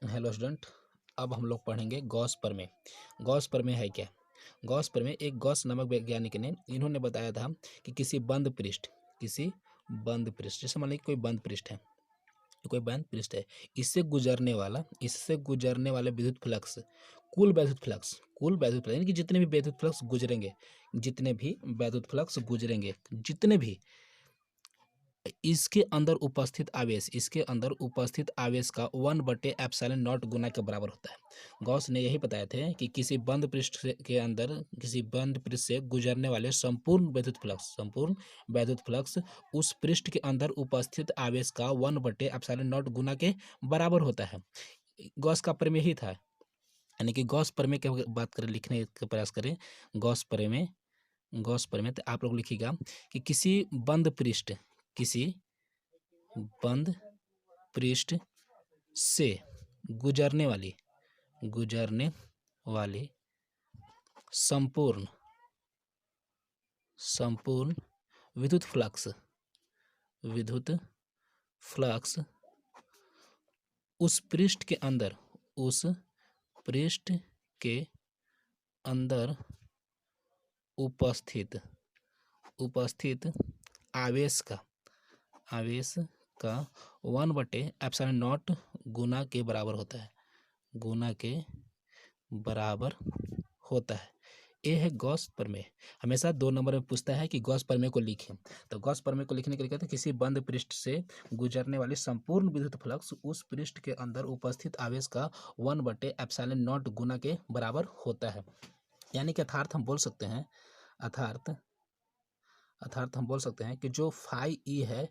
Hello student. अब हम लोग पढ़ेंगे गॉस प्रमेय। गॉस प्रमेय है क्या? गॉस प्रमेय एक गॉस नामक वैज्ञानिक ने इन्होंने बताया था कि किसी बंद पृष्ठ जैसे मान लीजिए कोई बंद पृष्ठ है, इससे गुजरने वाले विद्युत फ्लक्स, कुल वैद्युत फ्लक्स यानी कि जितने भी जितने भी इसके अंदर उपस्थित आवेश का 1/ε0 गुना के बराबर होता है। गॉस ने यही बताया थे कि किसी बंद पृष्ठ से गुजरने वाले संपूर्ण वैद्युत फ्लक्स उस पृष्ठ के अंदर उपस्थित आवेश का 1/ε0 गुना के बराबर होता है। गॉस का प्रमेय ही था। यानी कि गॉस प्रमेय की बात करें, लिखने का प्रयास करें गॉस प्रमेय तो आप लोग लिखिएगा कि किसी बंद पृष्ठ से गुजरने वाली संपूर्ण विद्युत फ्लक्स उस पृष्ठ के अंदर उपस्थित आवेश का 1/ε0 गुना के बराबर होता है। ये है गॉस प्रमेय। हमेशा 2 नंबर में पूछता है कि गॉस प्रमेय को लिखें। तो गॉस प्रमेय को लिखने के लिए कहते हैं किसी बंद पृष्ठ से गुजरने वाली संपूर्ण विद्युत फ्लक्स उस पृष्ठ के अंदर उपस्थित आवेश का 1/ε0 गुना के बराबर होता है। यानी कि अर्थात हम बोल सकते हैं कि जो फाई ई है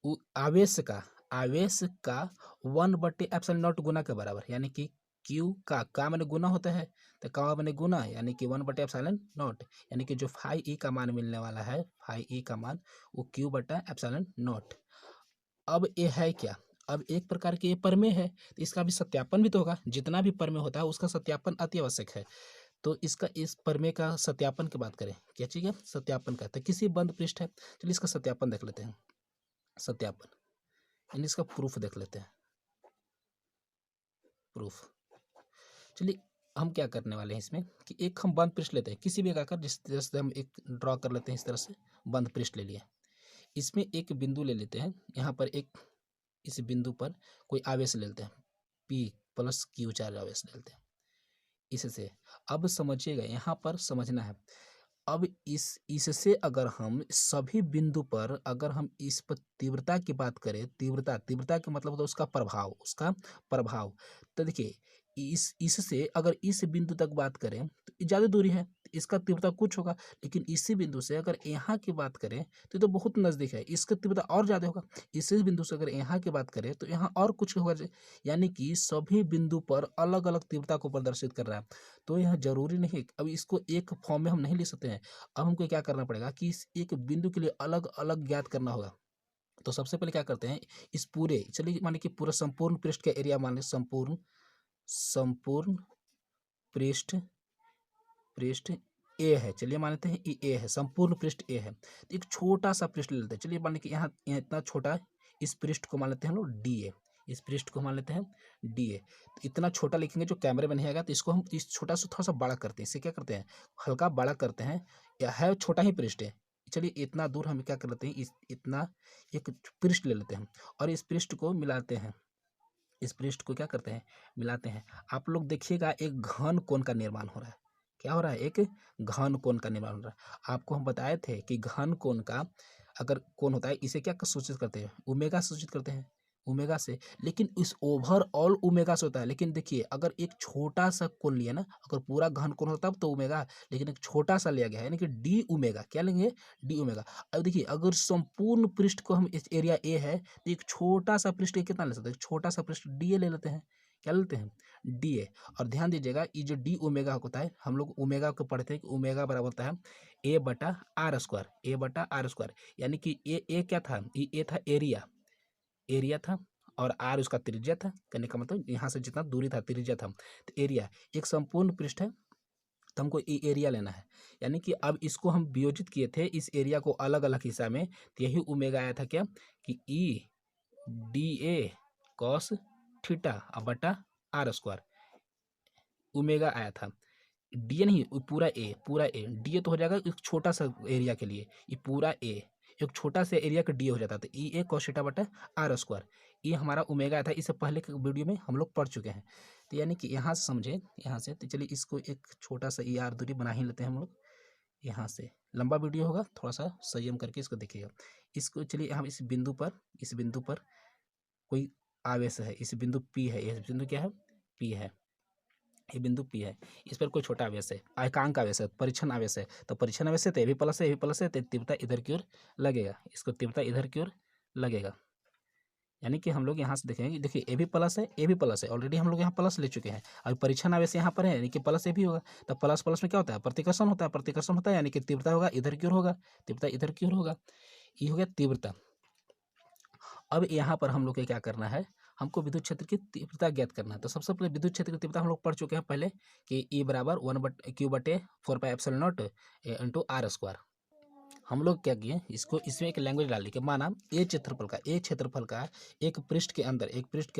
वो आवेश का 1/ε0 गुना के बराबर, यानी कि क्यू का मैंने गुना होता है, तो का मैंने गुना यानी कि 1/ε0, यानी कि जो फाई ई का मान मिलने वाला है, वो Q/ε0। अब ये है क्या? अब एक प्रकार के ये प्रमेय है, तो इसका भी सत्यापन भी तो होगा। जितना भी प्रमेय होता है उसका सत्यापन अति आवश्यक है। तो इस प्रमेय का सत्यापन की बात करें, क्या चीज है सत्यापन का? तो किसी बंद पृष्ठ है, चलिए इसका सत्यापन देख लेते हैं। सत्यापन यानी इसका प्रूफ देख लेते हैं। प्रूफ, चलिए हम क्या करने वाले हैं इसमें कि एक हम बंद पृष्ठ लेते हैं किसी भी आकार, जिस तरह से हम एक ड्रॉ कर लेते हैं। इस तरह से बंद पृष्ठ ले लिया, इसमें एक बिंदु ले लेते हैं। यहाँ पर इस बिंदु पर कोई आवेश ले लेते हैं, P+Q चार्ज आवेश ले लेते हैं इससे। अब समझिएगा, यहाँ पर समझना है। अब इससे अगर हम सभी बिंदु पर अगर हम इस पर तीव्रता की बात करें, तीव्रता का मतलब होता है उसका प्रभाव। तो देखिए इससे अगर इस बिंदु तक बात करें तो ज़्यादा दूरी है, तो इसका तीव्रता कुछ होगा। लेकिन इसी बिंदु से अगर यहाँ की बात करें तो बहुत नज़दीक है, इसका तीव्रता और ज़्यादा होगा। इसी बिंदु से अगर यहाँ की बात करें तो यहाँ और कुछ होगा। यानी कि सभी बिंदु पर अलग अलग तीव्रता को प्रदर्शित कर रहा है। तो यह जरूरी नहीं, अब इसको एक फॉर्म में हम नहीं लिख सकते हैं। अब हमको क्या करना पड़ेगा कि इस एक बिंदु के लिए अलग अलग ज्ञात करना होगा। तो सबसे पहले क्या करते हैं, इस पूरे चलिए माने कि पूरा संपूर्ण पृष्ठ का एरिया मान लें, संपूर्ण पृष्ठ ए है। चलिए मान लेते हैं ए है, संपूर्ण पृष्ठ ए है। तो एक छोटा सा पृष्ठ ले लेते हैं। चलिए मान लें कि यहाँ इतना छोटा है, इस पृष्ठ को मान लेते हैं हम लोग डी ए। इस पृष्ठ को मान लेते हैं डी ए। तो इतना छोटा लिखेंगे, जो कैमरे में नहीं आएगा, तो इसको हम इस छोटा सा थोड़ा सा बड़ा करते हैं। इससे क्या करते हैं, हल्का बड़ा करते हैं। यह है छोटा ही पृष्ठ है। चलिए इतना दूर हम क्या कर लेते हैं, इतना एक पृष्ठ ले लेते हैं और इस पृष्ठ को मिलाते हैं। इस पृष्ठ को क्या करते हैं, मिलाते हैं। आप लोग देखिएगा एक घन कोण का निर्माण हो रहा है। क्या हो रहा है, एक घन कोण का निर्माण हो रहा है। आपको हम बताए थे कि घन कोण का अगर कोण होता है, इसे क्या सूचित करते हैं, ओमेगा सूचित करते हैं, ओमेगा से। लेकिन इस ओवरऑल ओमेगा से होता है। लेकिन देखिए अगर एक छोटा सा कोण लिया ना, अगर पूरा घन कोण होता तब तो ओमेगा, लेकिन एक छोटा सा लिया गया है, यानी कि डी ओमेगा। क्या लेंगे, डी ओमेगा। अब देखिए अगर संपूर्ण पृष्ठ को हम इस एरिया ए है, तो एक छोटा सा पृष्ठ कितना ले सकते हैं, छोटा सा पृष्ठ डी ए ले लेते हैं। क्या लेते हैं, डी ए। और ध्यान दीजिएगा ये जो डी ओमेगा होता है, हम लोग ओमेगा को पढ़ते हैं कि ओमेगा बराबर होता है A/R²। यानी कि ए क्या था, ये था एरिया था, और आर उसका त्रिज्या था। कहने का मतलब यहाँ से जितना दूरी था त्रिज्या था। तो एरिया एक संपूर्ण पृष्ठ है, तो हमको ये एरिया लेना है। यानी कि अब इसको हम वियोजित किए थे इस एरिया को अलग अलग हिस्सा में, तो यही ओमेगा आया था क्या कि E/DA cos थीटा बटा आर स्क्वायर ओमेगा आया था, डी ए नहीं, पूरा ए डी ए तो हो जाएगा एक छोटा सा एरिया के लिए, ये पूरा ए एक छोटा सा एरिया का डी हो जाता है, तो ई ए cos थीटा बटा आर स्क्वायर, ये हमारा ओमेगा था, इससे पहले के वीडियो में हम लोग पढ़ चुके हैं। तो यानी कि यहाँ से समझे, यहाँ से तो चलिए इसको एक छोटा सा ई आर दूरी बना ही लेते हैं हम लोग। यहाँ से लंबा वीडियो होगा, थोड़ा सा संयम करके इसको देखिएगा। इसको चलिए हम इस बिंदु पर कोई आवेश है, इस बिंदु पी है, यह बिंदु क्या है, पी है, ये बिंदु पी है, इस पर कोई छोटा आवेश है, एकांक आवेश है, परीक्षण आवेश है, तो परीक्षण आवेश है तो ये भी प्लस है, ये भी प्लस है, तो तीव्रता इधर की ओर लगेगा, इसको तीव्रता इधर की ओर लगेगा। यानी कि हम लोग यहाँ से देखेंगे, देखिए ए भी प्लस है, ए भी प्लस है, ऑलरेडी हम लोग यहाँ प्लस ले चुके हैं, अभी परीक्षण आवेश यहाँ पर है, यानी कि प्लस ए भी होगा, तो प्लस प्लस में क्या होता है, प्रतिकर्षण होता है, प्रतिकर्षण होता है, यानी कि तीव्रता होगा इधर की ओर होगा, तीव्रता इधर की ओर होगा, ये हो गया तीव्रता। अब यहाँ पर हम लोग को क्या करना है, हमको विद्युत क्षेत्र की तीव्रता ज्ञात करना है। तो सबसे पहले विद्युत क्षेत्र की तीव्रता हम लोग पढ़ चुके हैं पहले कि E बराबर 1/Q/4πε0 इंटू आर स्क्वायर। हम लोग क्या किए, इसको इसमें एक लैंग्वेज डाल दी कि माना ए क्षेत्रफल का एक पृष्ठ के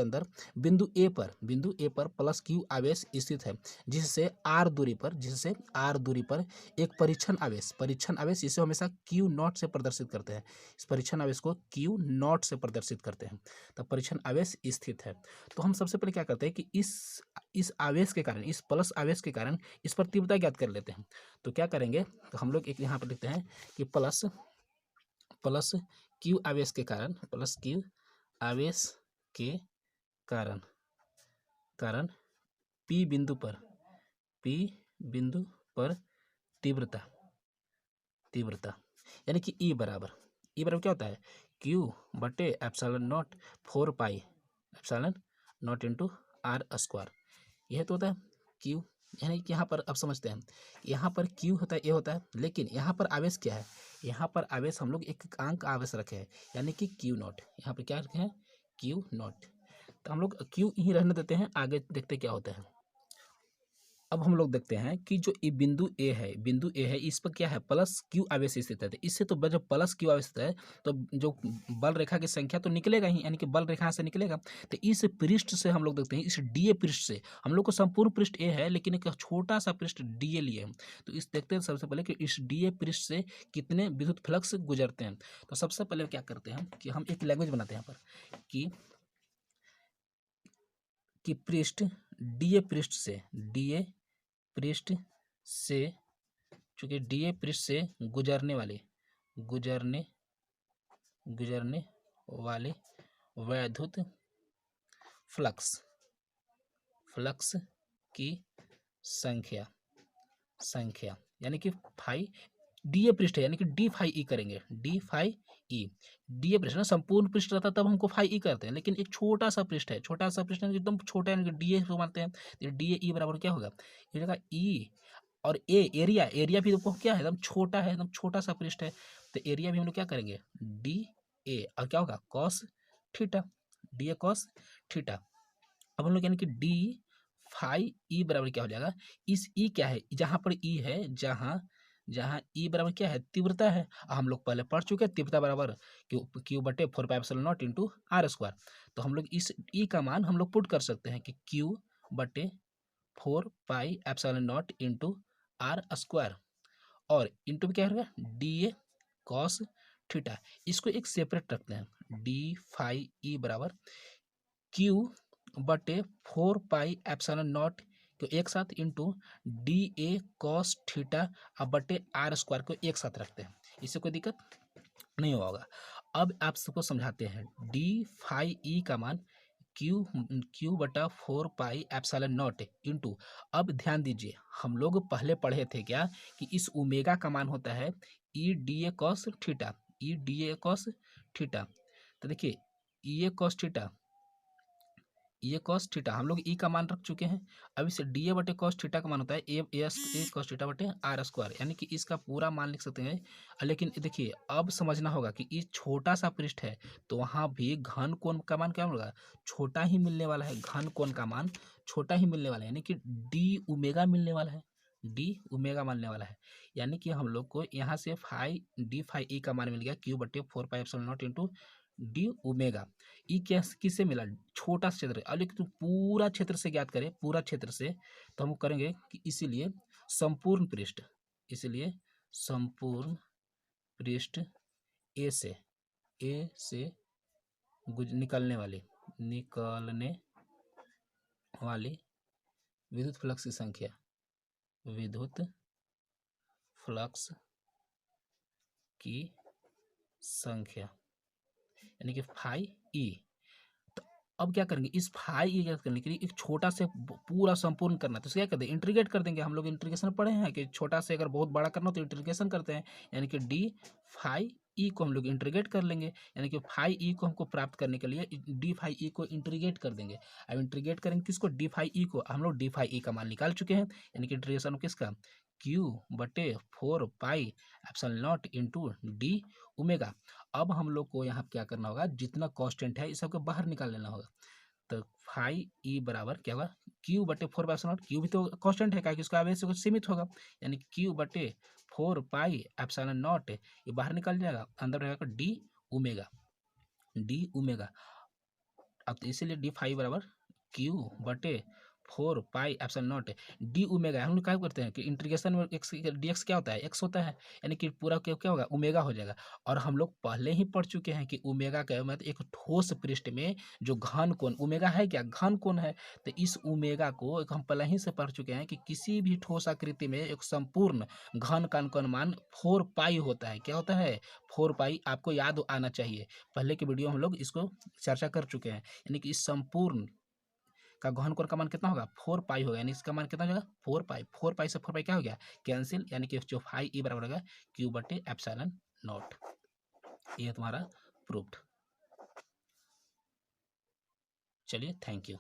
अंदर बिंदु ए पर प्लस क्यू आवेश स्थित है, जिससे आर दूरी पर एक परीक्षण आवेश इसे हमेशा क्यू नॉट से प्रदर्शित करते हैं, इस परीक्षण आवेश को क्यू नॉट से प्रदर्शित करते हैं, तो परीक्षण आवेश स्थित है। तो हम सबसे पहले क्या करते हैं कि इस आवेश के कारण, इस प्लस आवेश के कारण इस पर तीव्रता ज्ञात कर लेते हैं। तो क्या करेंगे, तो हम लोग एक यहाँ पर लिखते हैं कि प्लस क्यू आवेश के कारण, पी बिंदु पर तीव्रता यानी कि ई बराबर क्या होता है, क्यू बटे epsilon naught 4πε0 into R square, यह तो होता है क्यू। यानी कि यहाँ पर अब समझते हैं, यहाँ पर क्यू होता है, ए होता है, लेकिन यहाँ पर आवेश क्या है, यहाँ पर आवेश हम लोग एक अंक आवेश रखे हैं, यानी कि क्यू नॉट, यहाँ पर क्या रखे हैं, क्यू नॉट। तो हम लोग क्यू यहीं रहने देते हैं, आगे देखते क्या होता है। अब हम लोग देखते हैं कि जो ये बिंदु ए है, इस पर क्या है, प्लस क्यू आवेश स्थित है, तो इससे तो जब प्लस क्यू आवेश है तो जो बल रेखा की संख्या तो निकलेगा ही, यानी कि बल रेखा से निकलेगा। तो इस पृष्ठ से हम लोग देखते हैं, इस डी ए पृष्ठ से हम लोग को संपूर्ण पृष्ठ ए है, लेकिन एक छोटा सा पृष्ठ डी ए लिए हैं, तो इस देखते हैं सबसे पहले कि इस डी ए पृष्ठ से कितने विद्युत फ्लक्स गुजरते हैं। तो सबसे पहले क्या करते हैं कि हम एक लैंग्वेज बनाते हैं यहाँ पर कि पृष्ठ डी ए पृष्ठ से चूंकि डी ए पृष्ठ से गुजरने वाले वैद्युत फ्लक्स की संख्या यानी कि फाई डी ए पृष्ठ है, यानी कि डी फाई ई करेंगे, डी फाई ई, डी ए पृष्ठ ना संपूर्ण पृष्ठ रहता तब हमको फाई ई करते हैं, लेकिन एक छोटा सा पृष्ठ है, एकदम छोटा है, डी ए को मानते हैं, तो डी ए ई बराबर क्या होगा, ये जगह ई और ए एरिया भी देखो क्या है, एकदम छोटा है, एकदम छोटा सा पृष्ठ है, तो एरिया भी हम लोग क्या करेंगे, डी ए और क्या होगा cos theta, D A cos theta. अब हम लोग यानी कि डी फाई ई बराबर क्या हो जाएगा, इस ई क्या है, जहाँ पर ई है, जहाँ ई बराबर क्या है, तीव्रता है, हम लोग पहले पढ़ चुके हैं तीव्रता बराबर क्यू बटे 4πε0 इंटू आर स्क्वायर। तो हम लोग इस ई का मान हम लोग पुट कर सकते हैं कि क्यू बटे 4πε0 इंटू आर स्क्वायर, और इंटू क्या होगा, डी ए कॉस थीटा, इसको एक सेपरेट रखते हैं, डी फाई ई बराबर क्यू बटे 4πε0 को एक साथ into D A cos theta अब बटे आर स्क्वायर को एक साथ रखते हैं, इससे कोई दिक्कत नहीं होगा। अब आप सबको समझाते हैं, डी फाई ई का मान क्यू बटा 4πε0 इंटू, अब ध्यान दीजिए हम लोग पहले पढ़े थे क्या कि इस ओमेगा का मान होता है ई डी ए कॉस थीटा, तो देखिए ये कॉस थीटा हम लोग ई का मान रख चुके हैं, अब इसे डी ए बटे कॉस थीटा का मान होता है ए कॉस थीटा बटे आर स्क्वायर, यानी कि इसका पूरा मान लिख सकते हैं। लेकिन देखिए अब समझना होगा कि ये छोटा सा पृष्ठ है, तो वहाँ भी घन कोण का मान क्या होगा, छोटा ही मिलने वाला है, घन कोण का मान छोटा ही मिलने वाला है, यानी कि डी ओमेगा मिलने वाला है, यानी कि हम लोग को यहाँ से डी फाई ई का मान मिल गया क्यू बटे 4πε0 इंटू डी ओमेगा। ई क्या किससे मिला, छोटा सा क्षेत्र। अब लेकिन पूरा क्षेत्र से ज्ञात करें, पूरा क्षेत्र से, तो हम करेंगे कि इसीलिए संपूर्ण पृष्ठ, इसलिए संपूर्ण पृष्ठ ए से निकलने वाली विद्युत फ्लक्स की संख्या, विद्युत फ्लक्स की संख्या यानी कि फाई ई। तो अब क्या करेंगे, इस फाई ई ज्ञात करने के लिए एक छोटा से पूरा संपूर्ण करना है, तो क्या करते हैं, इंटीग्रेट कर देंगे। हम लोग इंटीग्रेशन पढ़े हैं कि छोटा से अगर बहुत बड़ा करना हो तो इंटीग्रेशन करते हैं, यानी कि डी फाई ई को हम लोग इंटीग्रेट कर लेंगे, यानी कि फाई ई को हमको प्राप्त करने के लिए डी फाई ई को इंटीग्रेट कर देंगे। अब इंटीग्रेट करेंगे किसको, डी फाई ई को। हम लोग डी फाई ई का मान निकाल चुके हैं, यानी कि इंटीग्रेशन किसका, क्यू बटे 4 pi epsilon not into D omega. अब हम लोग को यहाँ क्या करना होगा, जितना कांस्टेंट है इस सबको बाहर निकाल लेना होगा। तो फाई ई बराबर क्या होगा, क्यू बटे 4 पाई एप्सिलॉन नॉट, क्यू भी तो कांस्टेंट है, क्या कि इसका आवेश सीमित होगा, यानी क्यू बटे 4 पाई एप्सिलॉन नॉट, ये बाहर निकल जाएगा, अंदर रहेगा डी ओमेगा। अब तो इसीलिए डी फाई बराबर क्यू बटे 4 pi epsilon not D omega. हम लोग क्या करते हैं कि इंटीग्रेशन में एक्स डी एक्स क्या होता है, एक्स होता है, यानी कि पूरा क्या क्या होगा, ओमेगा हो जाएगा। और हम लोग पहले ही पढ़ चुके हैं कि ओमेगा का मतलब एक ठोस पृष्ठ में जो घन कोण, ओमेगा है क्या, घन कोण है। तो इस ओमेगा को एक हम पहले ही से पढ़ चुके हैं कि किसी भी ठोस आकृति में एक संपूर्ण घन का कोण मान 4 पाई होता है। क्या होता है, 4 पाई। आपको याद आना चाहिए, पहले के वीडियो हम लोग इसको चर्चा कर चुके हैं, यानी कि इस संपूर्ण का घन कोण का मान कितना होगा, 4 पाई होगा, यानी इसका मान कितना हो जाएगा, 4 पाई। 4 पाई से 4 पाई क्या हो गया, कैंसिल, यानी कि जो फाई ई बराबर होगा क्यू बटे एप्सिलॉन नॉट। ये तुम्हारा प्रूफ्ड। चलिए, थैंक यू।